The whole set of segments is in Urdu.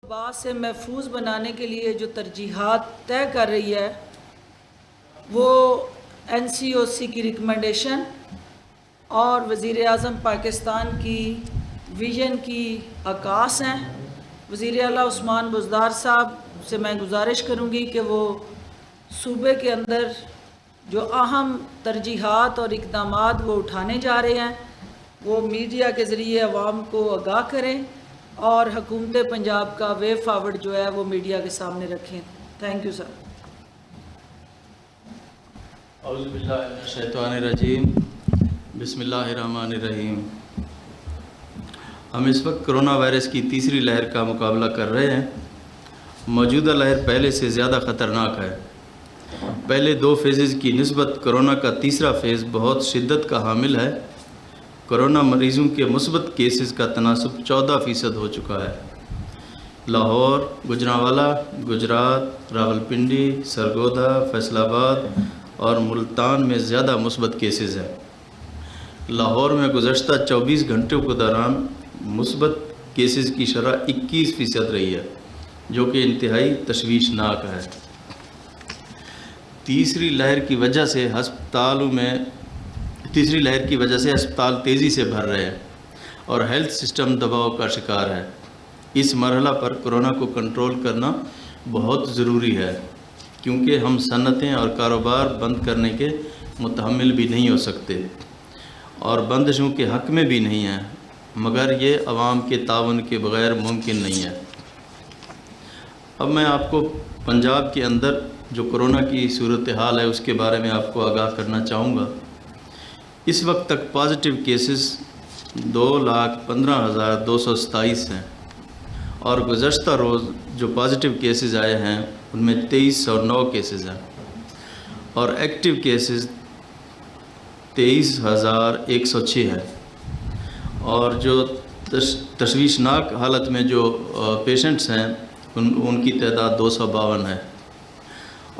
وبا سے محفوظ بنانے کے لیے جو ترجیحات طے کر رہی ہے وہ NCOC کی ریکمنڈیشن اور وزیر اعظم پاکستان کی ویژن کی عکاس ہیں۔ وزیر اعلیٰ عثمان بزدار صاحب سے میں گزارش کروں گی کہ وہ صوبے کے اندر جو اہم ترجیحات اور اقدامات وہ اٹھانے جا رہے ہیں وہ میڈیا کے ذریعے عوام کو آگاہ کریں اور حکومت پنجاب کا وے فارورڈ جو ہے وہ میڈیا کے سامنے رکھیں۔ Thank you sir. اعوذ باللہ من الشیطان الرجیم، بسم اللہ الرحمن الرحیم۔ ہم اس وقت کرونا وائرس کی تیسری لہر کا مقابلہ کر رہے ہیں۔ موجودہ لہر پہلے سے زیادہ خطرناک ہے۔ پہلے 2 فیزز کی نسبت کرونا کا تیسرا فیز بہت شدت کا حامل ہے۔ کرونا مریضوں کے مثبت کیسز کا تناسب 14% ہو چکا ہے۔ لاہور، گوجرانوالہ، گجرات، راولپنڈی، سرگودا، فیصل آباد اور ملتان میں زیادہ مثبت کیسز ہیں۔ لاہور میں گزشتہ 24 گھنٹوں کے دوران مثبت کیسز کی شرح 21% رہی ہے، جو کہ انتہائی تشویشناک ہے۔ تیسری لہر کی وجہ سے ہسپتال تیزی سے بھر رہے ہیں اور ہیلتھ سسٹم دباؤ کا شکار ہے۔ اس مرحلہ پر کرونا کو کنٹرول کرنا بہت ضروری ہے، کیونکہ ہم صنعتیں اور کاروبار بند کرنے کے متحمل بھی نہیں ہو سکتے اور بندشوں کے حق میں بھی نہیں ہیں، مگر یہ عوام کے تعاون کے بغیر ممکن نہیں ہے۔ اب میں آپ کو پنجاب کے اندر جو کرونا کی صورتحال ہے اس کے بارے میں آپ کو آگاہ کرنا چاہوں گا۔ اس وقت تک پازیٹیو کیسز 2,15,227 ہیں اور گزشتہ روز جو پازیٹیو کیسز آئے ہیں ان میں 2,309 کیسز ہیں اور ایکٹیو کیسز 23,106 ہے، اور جو تشویشناک حالت میں جو پیشنٹس ہیں ان کی تعداد 252 ہے،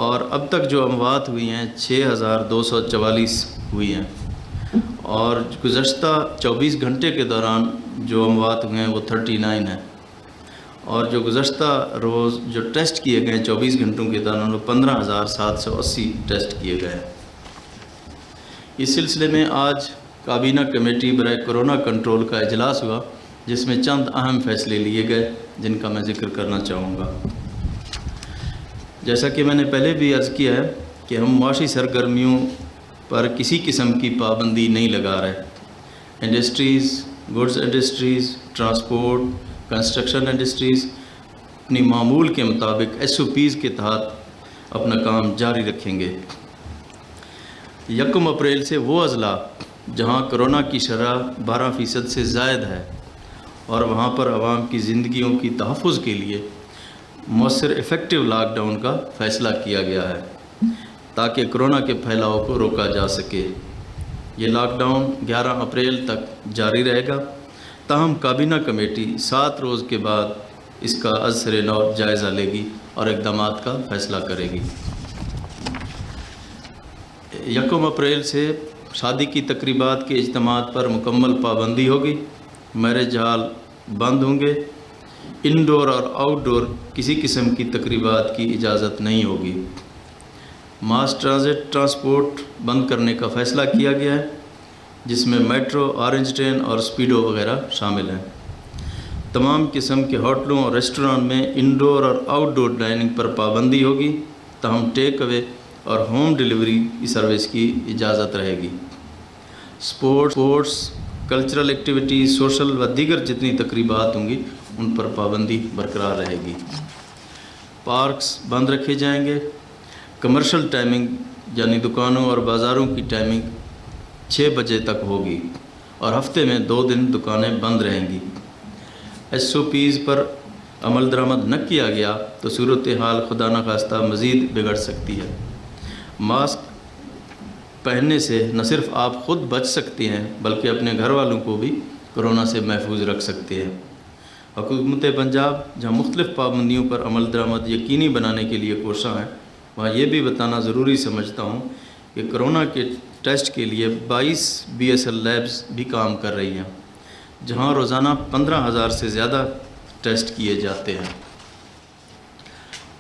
اور اب تک جو اموات ہوئی ہیں 6,244 ہوئی ہیں، اور گزشتہ 24 گھنٹے کے دوران جو اموات ہوئے ہیں وہ 39 ہیں، اور جو گزشتہ روز جو ٹیسٹ کیے گئے 24 گھنٹوں کے دوران وہ 15,780 ٹیسٹ کیے گئے ہیں۔ اس سلسلے میں آج کابینہ کمیٹی برائے کرونا کنٹرول کا اجلاس ہوا، جس میں چند اہم فیصلے لیے گئے جن کا میں ذکر کرنا چاہوں گا۔ جیسا کہ میں نے پہلے بھی عرض کیا ہے کہ ہم معاشی سرگرمیوں پر کسی قسم کی پابندی نہیں لگا رہے۔ Industries, goods industries, transport, construction industries اپنی معمول کے مطابق SOPs کے تحت اپنا کام جاری رکھیں گے۔ 1 اپریل سے وہ اضلاع جہاں کرونا کی شرح 12% سے زائد ہے اور وہاں پر عوام کی زندگیوں کی تحفظ کے لیے مؤثر ایفیکٹو لاک ڈاؤن کا فیصلہ کیا گیا ہے تاکہ کرونا کے پھیلاؤ کو روکا جا سکے۔ یہ لاک ڈاؤن 11 اپریل تک جاری رہے گا، تاہم کابینہ کمیٹی 7 روز کے بعد اس کا از سر نو جائزہ لے گی اور اقدامات کا فیصلہ کرے گی۔ 1 اپریل سے شادی کی تقریبات کے اجتماعات پر مکمل پابندی ہوگی۔ میرج ہال بند ہوں گے۔ انڈور اور آؤٹ ڈور کسی قسم کی تقریبات کی اجازت نہیں ہوگی۔ ماس ٹرانسپورٹ بند کرنے کا فیصلہ کیا گیا ہے، جس میں میٹرو، آرنج ٹرین اور اسپیڈو وغیرہ شامل ہیں۔ تمام قسم کے ہوٹلوں اور ریسٹوران میں انڈور اور آؤٹ ڈور ڈائننگ پر پابندی ہوگی، تاہم ٹیک اوے اور ہوم ڈیلیوری کی سروس کی اجازت رہے گی۔ سپورٹس، کلچرل ایکٹیویٹیز، سوشل و دیگر جتنی تقریبات ہوں گی ان پر پابندی برقرار رہے گی۔ پارکس بند رکھے جائیں گے۔ کمرشل ٹائمنگ یعنی دکانوں اور بازاروں کی ٹائمنگ 6 بجے تک ہوگی اور ہفتے میں 2 دن دکانیں بند رہیں گی۔ SOPs پر عمل درآمد نہ کیا گیا تو صورتحال خدا نخواستہ مزید بگڑ سکتی ہے۔ ماسک پہننے سے نہ صرف آپ خود بچ سکتے ہیں بلکہ اپنے گھر والوں کو بھی کرونا سے محفوظ رکھ سکتے ہیں۔ حکومت پنجاب جہاں مختلف پابندیوں پر عمل درآمد یقینی بنانے کے لیے کوشاں ہے، وہاں یہ بھی بتانا ضروری سمجھتا ہوں کہ کرونا کے ٹیسٹ کے لیے 22 BSL لیبز بھی کام کر رہی ہیں، جہاں روزانہ 15,000 سے زیادہ ٹیسٹ کیے جاتے ہیں۔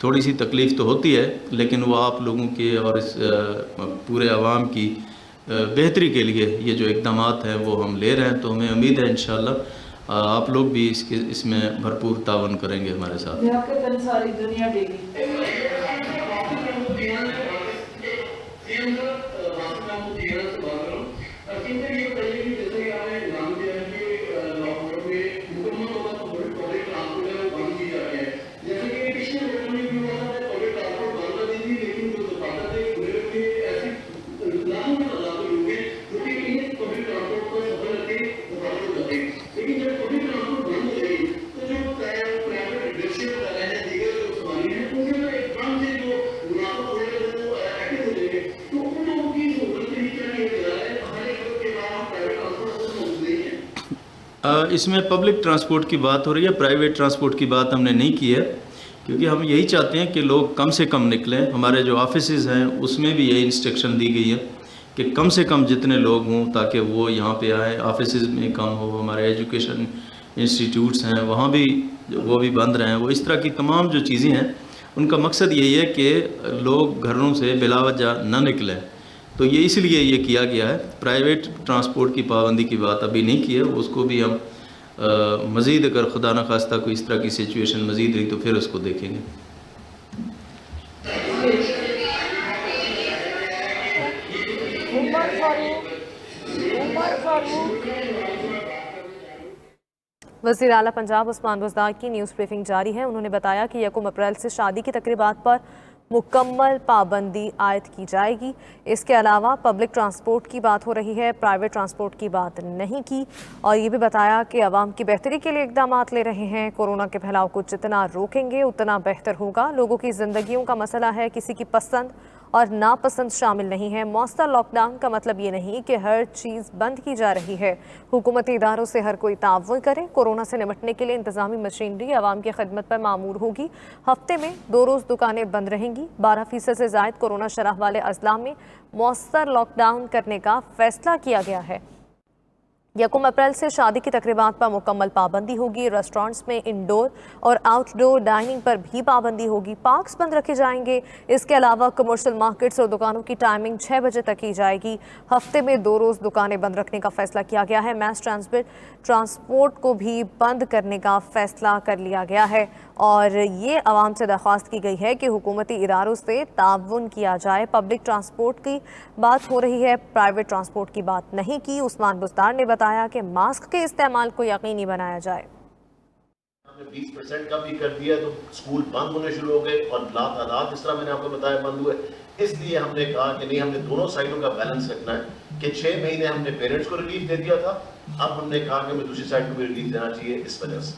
تھوڑی سی تکلیف تو ہوتی ہے، لیکن وہ آپ لوگوں کے اور اس پورے عوام کی بہتری کے لیے یہ جو اقدامات ہیں وہ ہم لے رہے ہیں، تو ہمیں امید ہے انشاءاللہ آپ لوگ بھی اس میں بھرپور تعاون کریں گے ہمارے ساتھ۔ ساری دنیا ڈے گی اس میں پبلک ٹرانسپورٹ کی بات ہو رہی ہے، پرائیویٹ ٹرانسپورٹ کی بات ہم نے نہیں کی ہے، کیونکہ ہم یہی چاہتے ہیں کہ لوگ کم سے کم نکلیں۔ ہمارے جو آفیسز ہیں اس میں بھی یہی انسٹرکشن دی گئی ہے کہ کم سے کم جتنے لوگ ہوں تاکہ وہ یہاں پہ آئیں۔ آفیسز میں کم ہو، ہمارے ایجوکیشن انسٹیٹیوٹس ہیں وہاں بھی وہ بھی بند رہیں، وہ اس طرح کی تمام جو چیزیں ہیں ان کا مقصد یہی ہے کہ لوگ گھروں سے بلا وجہ نہ نکلیں، تو یہ اس لیے یہ کیا گیا ہے۔ پرائیویٹ ٹرانسپورٹ کی پابندی کی بات ابھی نہیں کی ہے، اس کو بھی ہم مزید اگر خدا نخواستہ کوئی اس طرح کی سچویشن مزید رہی تو پھر اس کو دیکھیں گے۔ وزیر اعلیٰ پنجاب عثمان بزدار کی نیوز بریفنگ جاری ہے۔ انہوں نے بتایا کہ 1 اپریل سے شادی کی تقریبات پر مکمل پابندی عائد کی جائے گی۔ اس کے علاوہ پبلک ٹرانسپورٹ کی بات ہو رہی ہے، پرائیویٹ ٹرانسپورٹ کی بات نہیں کی، اور یہ بھی بتایا کہ عوام کی بہتری کے لیے اقدامات لے رہے ہیں۔ کورونا کے پھیلاؤ کو جتنا روکیں گے اتنا بہتر ہوگا۔ لوگوں کی زندگیوں کا مسئلہ ہے، کسی کی پسند اور ناپسند شامل نہیں ہے۔ مؤثر لاک ڈاؤن کا مطلب یہ نہیں کہ ہر چیز بند کی جا رہی ہے۔ حکومتی اداروں سے ہر کوئی تعاون کرے۔ کورونا سے نمٹنے کے لیے انتظامی مشینری عوام کی خدمت پر معمور ہوگی۔ ہفتے میں 2 روز دکانیں بند رہیں گی۔ 12% سے زائد کورونا شرح والے اضلاع میں مؤثر لاک ڈاؤن کرنے کا فیصلہ کیا گیا ہے۔ 1 اپریل سے شادی کی تقریبات پر مکمل پابندی ہوگی۔ ریسٹورانٹس میں انڈور اور آؤٹ ڈور ڈائننگ پر بھی پابندی ہوگی۔ پارکس بند رکھے جائیں گے۔ اس کے علاوہ کمرشل مارکیٹس اور دکانوں کی ٹائمنگ 6 بجے تک کی جائے گی۔ ہفتے میں 2 روز دکانیں بند رکھنے کا فیصلہ کیا گیا ہے۔ میس ٹرانسپورٹ کو بھی بند کرنے کا فیصلہ کر لیا گیا ہے، اور یہ عوام سے درخواست کی گئی ہے کہ حکومتی اداروں سے تعاون کیا جائے۔ پبلک ٹرانسپورٹ کی بات ہو رہی ہے، پرائیویٹ ٹرانسپورٹ کی بات نہیں کی۔ عثمان بزدار نے بتایا کہ ماسک کے استعمال کو یقینی بنایا جائے۔ 20% کا بھی کر دیا تو اسکول بند ہونے شروع ہو گئے، اور لاتعداد جس طرح میں نے آپ کو بتایا بند ہوئے۔ اس لیے ہم نے کہا کہ نہیں، ہم نے دونوں سائڈوں کا بیلنس رکھنا ہے کہ 6 مہینے ہم نے پیرنٹس کو ریلیف دے دیا تھا، اب ہم نے کہا کہ ہمیں دوسری سائڈ کو بھی ریلیف دینا چاہیے۔ اس وجہ سے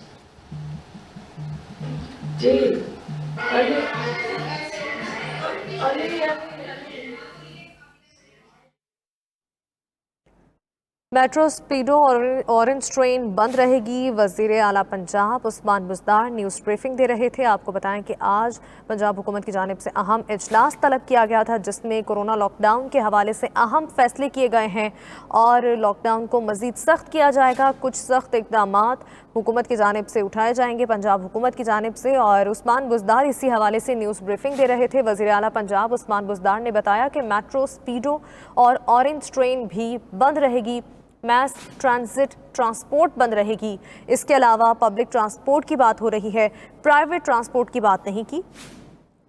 میٹرو سپیڈو اور اورنج ٹرین بند رہے گی۔ وزیر اعلیٰ پنجاب عثمان بزدار نیوز بریفنگ دے رہے تھے۔ آپ کو بتائیں کہ آج پنجاب حکومت کی جانب سے اہم اجلاس طلب کیا گیا تھا، جس میں کورونا لاک ڈاؤن کے حوالے سے اہم فیصلے کیے گئے ہیں، اور لاک ڈاؤن کو مزید سخت کیا جائے گا۔ کچھ سخت اقدامات حکومت کی جانب سے اٹھائے جائیں گے، پنجاب حکومت کی جانب سے، اور عثمان بزدار اسی حوالے سے نیوز بریفنگ دے رہے تھے۔ وزیر اعلیٰ پنجاب عثمان بزدار نے بتایا کہ میٹرو سپیڈو اور اورنج ٹرین بھی بند رہے گی۔ میس ٹرانزٹ ٹرانسپورٹ بند رہے گی۔ اس کے علاوہ پبلک ٹرانسپورٹ کی بات ہو رہی ہے، پرائیویٹ ٹرانسپورٹ کی بات نہیں کی۔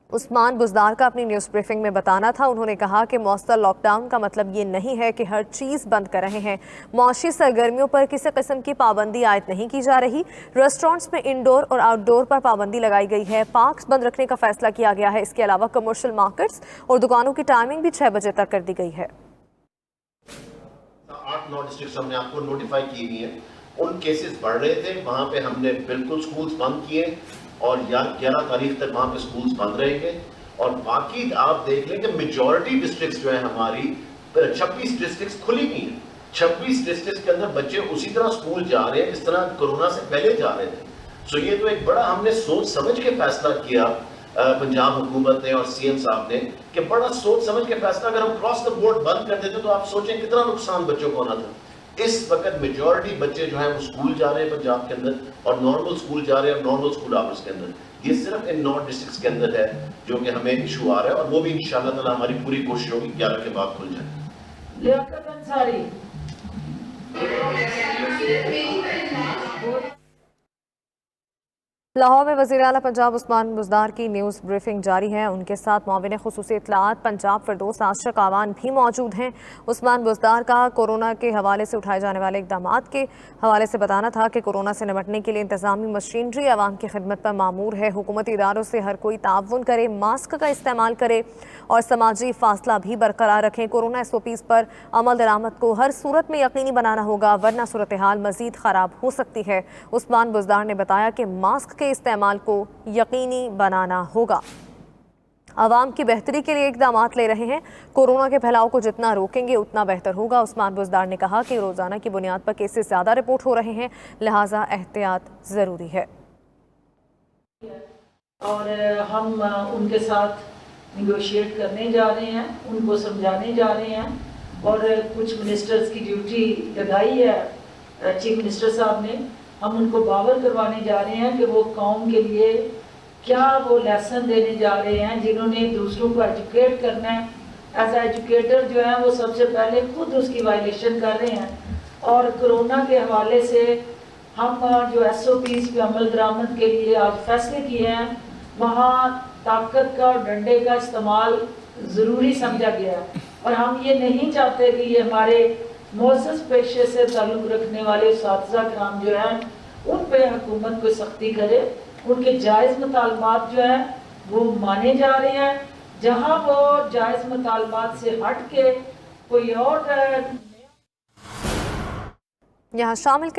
عثمان بزدار کا اپنی نیوز بریفنگ میں بتانا تھا۔ انہوں نے کہا کہ مؤثر لاک ڈاؤن کا مطلب یہ نہیں ہے کہ ہر چیز بند کر رہے ہیں۔ معاشی سرگرمیوں پر کسی قسم کی پابندی عائد نہیں کی جا رہی۔ ریسٹورانٹس میں انڈور اور آؤٹ ڈور پر پابندی لگائی گئی ہے۔ پارکس بند رکھنے کا فیصلہ کیا گیا ہے۔ اس کے علاوہ کمرشل مارکیٹس اور دکانوں کی ٹائمنگ بھی 6 بجے تک کر دی گئی ہے۔ 8-9 ڈسٹرکٹس ہم نے آپ کو نوٹیفائی کی ہوئی ہیں، ان کیسز بڑھ رہے تھے، وہاں پہ ہم نے بالکل سکولز بند کیے، اور 11 تاریخ تک وہاں پہ سکولز بند رہیں گے۔ اور باقی آپ دیکھ لیں کہ میجورٹی ڈسٹرکٹس جو ہیں ہماری 26 ڈسٹرکٹس کھلی ہوئی ہیں۔ 26 ڈسٹرکٹس کے اندر بچے اسی طرح سکول جا رہے ہیں جس طرح کورونا سے پہلے جا رہے تھے۔ سو یہ تو ایک بڑا ہم نے سوچ سمجھ کے فیصلہ کیا پنجاب حکومت نے اور سی ایم صاحب نے، کہ بڑا سوچ سمجھ کے فیصلہ، اگر ہم کراس دا بورڈ بند کر دیتے تو آپ سوچیں کتنا نقصان بچوں کو ہونا تھا۔ اس وقت میجورٹی بچے جو ہیں وہ اسکول جا رہے ہیں پنجاب کے اندر اور نارمل اسکول جا رہے ہیں اور نارمل اسکول آورز کے اندر. یہ صرف ان 9 ڈسٹرکٹس کے اندر ہے جو کہ ہمیں ایشو آ رہا ہے اور وہ بھی انشاءاللہ تعالی ہماری پوری کوشش ہوگی 11 کے بعد کھل جائے. لیاقت انصاری. لاہور میں وزیر اعلیٰ پنجاب عثمان بزدار کی نیوز بریفنگ جاری ہے. ان کے ساتھ معاون خصوصی اطلاعات پنجاب فردوس عاشق آوان بھی موجود ہیں. عثمان بزدار کا کورونا کے حوالے سے اٹھائے جانے والے اقدامات کے حوالے سے بتانا تھا کہ کورونا سے نمٹنے کے لیے انتظامی مشینری عوام کی خدمت پر معمور ہے. حکومتی اداروں سے ہر کوئی تعاون کرے, ماسک کا استعمال کرے اور سماجی فاصلہ بھی برقرار رکھیں. کورونا SOPs پر عمل درآمد کو ہر صورت میں یقینی بنانا ہوگا ورنہ صورتحال مزید خراب ہو سکتی ہے. عثمان بزدار نے بتایا کہ ماسک کے استعمال کو یقینی بنانا ہوگا. عوام کی بہتری کے لیے اقدامات لے رہے ہیں. کورونا کے پھیلاؤ کو جتنا روکیں گے اتنا بہتر ہوگا. عثمان بزدار نے کہا کہ روزانہ کی بنیاد پر کیسز زیادہ رپورٹ ہو رہے ہیں, لہٰذا احتیاط ضروری ہے. اور ہم ان کے ساتھ نیگوشیٹ کرنے جا رہے ہیں, ان کو سمجھانے جا رہے ہیں اور کچھ منسٹرز کی ڈیوٹی لگائی ہے چیف منسٹر صاحب نے. ہم ان کو باور کروانے جا رہے ہیں کہ وہ قوم کے لیے کیا وہ لیسن دینے جا رہے ہیں جنہوں نے دوسروں کو ایجوکیٹ کرنا ہے. ایز اے ایجوکیٹر جو ہیں وہ سب سے پہلے خود اس کی وائلیشن کر رہے ہیں. اور کرونا کے حوالے سے ہم جو SOPs پہ عمل درآمد کے لیے آج فیصلے کیے ہیں وہاں طاقت کا اور ڈنڈے کا استعمال ضروری سمجھا گیا ہے. اور ہم یہ نہیں چاہتے کہ یہ ہمارے معزز پیشے سے تعلق رکھنے والے اساتذہ کرام جو ہیں ان پہ حکومت کو سختی کرے. ان کے جائز مطالبات جو ہیں وہ مانے جا رہے ہیں. جہاں وہ جائز مطالبات سے ہٹ کے کوئی اور یہاں شامل